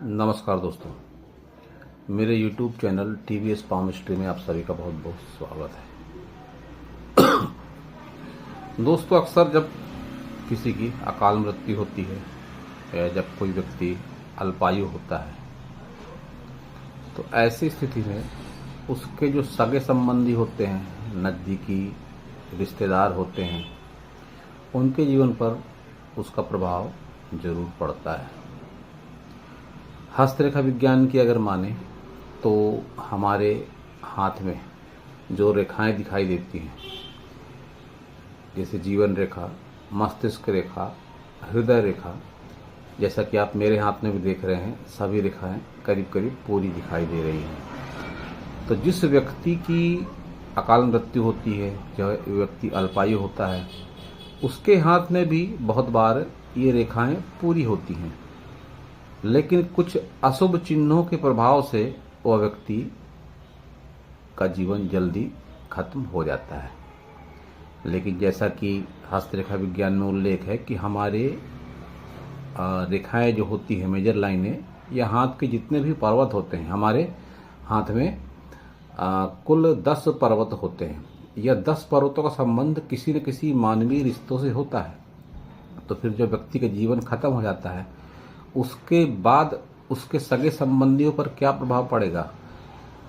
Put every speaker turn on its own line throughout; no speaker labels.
नमस्कार दोस्तों, मेरे YouTube चैनल TVS पामिस्ट्री में आप सभी का बहुत बहुत स्वागत है। दोस्तों, अक्सर जब किसी की अकाल मृत्यु होती है या जब कोई व्यक्ति अल्पायु होता है तो ऐसी स्थिति में उसके जो सगे संबंधी होते हैं, नज़दीकी रिश्तेदार होते हैं, उनके जीवन पर उसका प्रभाव जरूर पड़ता है। हस्तरेखा विज्ञान की अगर माने तो हमारे हाथ में जो रेखाएं दिखाई देती हैं, जैसे जीवन रेखा, मस्तिष्क रेखा, हृदय रेखा, जैसा कि आप मेरे हाथ में भी देख रहे हैं, सभी रेखाएं करीब करीब पूरी दिखाई दे रही हैं। तो जिस व्यक्ति की अकाल मृत्यु होती है, जो व्यक्ति अल्पायु होता है, उसके हाथ में भी बहुत बार ये रेखाएं पूरी होती हैं, लेकिन कुछ अशुभ चिन्हों के प्रभाव से वह व्यक्ति का जीवन जल्दी खत्म हो जाता है। लेकिन जैसा कि हस्तरेखा विज्ञान में उल्लेख है कि हमारे रेखाएं जो होती है, मेजर लाइनें, या हाथ के जितने भी पर्वत होते हैं, हमारे हाथ में कुल 10 पर्वत होते हैं। यह 10 पर्वतों का संबंध किसी न किसी मानवीय रिश्तों से होता है। तो फिर जो व्यक्ति का जीवन खत्म हो जाता है, उसके बाद उसके सगे संबंधियों पर क्या प्रभाव पड़ेगा,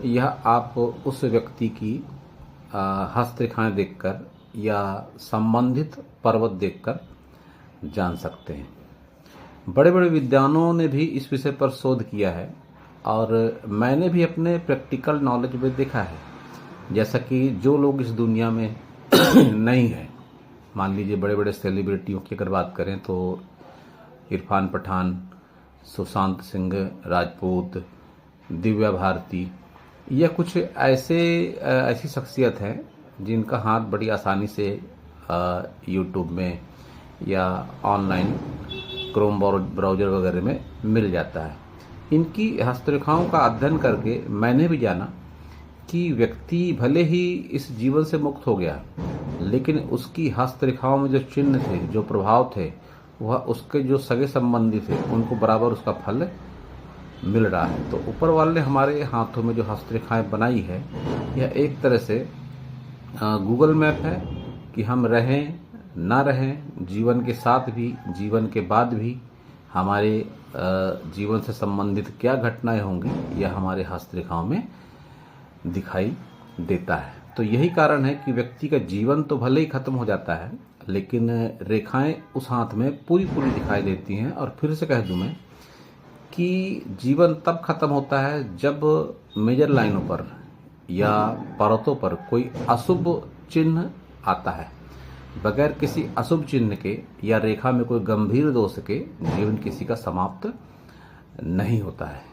यह आप उस व्यक्ति की हस्तरेखाएं देखकर या संबंधित पर्वत देखकर जान सकते हैं। बड़े बड़े विद्वानों ने भी इस विषय पर शोध किया है और मैंने भी अपने प्रैक्टिकल नॉलेज में देखा है। जैसा कि जो लोग इस दुनिया में नहीं हैं, मान लीजिए बड़े बड़े सेलिब्रिटियों की अगर बात करें तो इरफान पठान, सुशांत सिंह राजपूत, दिव्या भारती, यह कुछ ऐसी शख्सियत हैं जिनका हाथ बड़ी आसानी से यूट्यूब में या ऑनलाइन क्रोम ब्राउज़र वगैरह में मिल जाता है। इनकी हस्तरेखाओं का अध्ययन करके मैंने भी जाना कि व्यक्ति भले ही इस जीवन से मुक्त हो गया, लेकिन उसकी हस्तरेखाओं में जो चिन्ह थे, जो प्रभाव थे, वह उसके जो सगे संबंधी थे उनको बराबर उसका फल मिल रहा है। तो ऊपर वाले ने हमारे हाथों में जो हस्तरेखाएं बनाई है, यह एक तरह से गूगल मैप है कि हम रहें ना रहें, जीवन के साथ भी, जीवन के बाद भी हमारे जीवन से संबंधित क्या घटनाएं होंगी, यह हमारे हस्तरेखाओं में दिखाई देता है। तो यही कारण है कि व्यक्ति का जीवन तो भले ही खत्म हो जाता है, लेकिन रेखाएं उस हाथ में पूरी पूरी दिखाई देती हैं। और फिर से कह दूं मैं कि जीवन तब खत्म होता है जब मेजर लाइनों पर या पर्वतों पर कोई अशुभ चिन्ह आता है। बगैर किसी अशुभ चिन्ह के या रेखा में कोई गंभीर दोष के जीवन किसी का समाप्त नहीं होता है।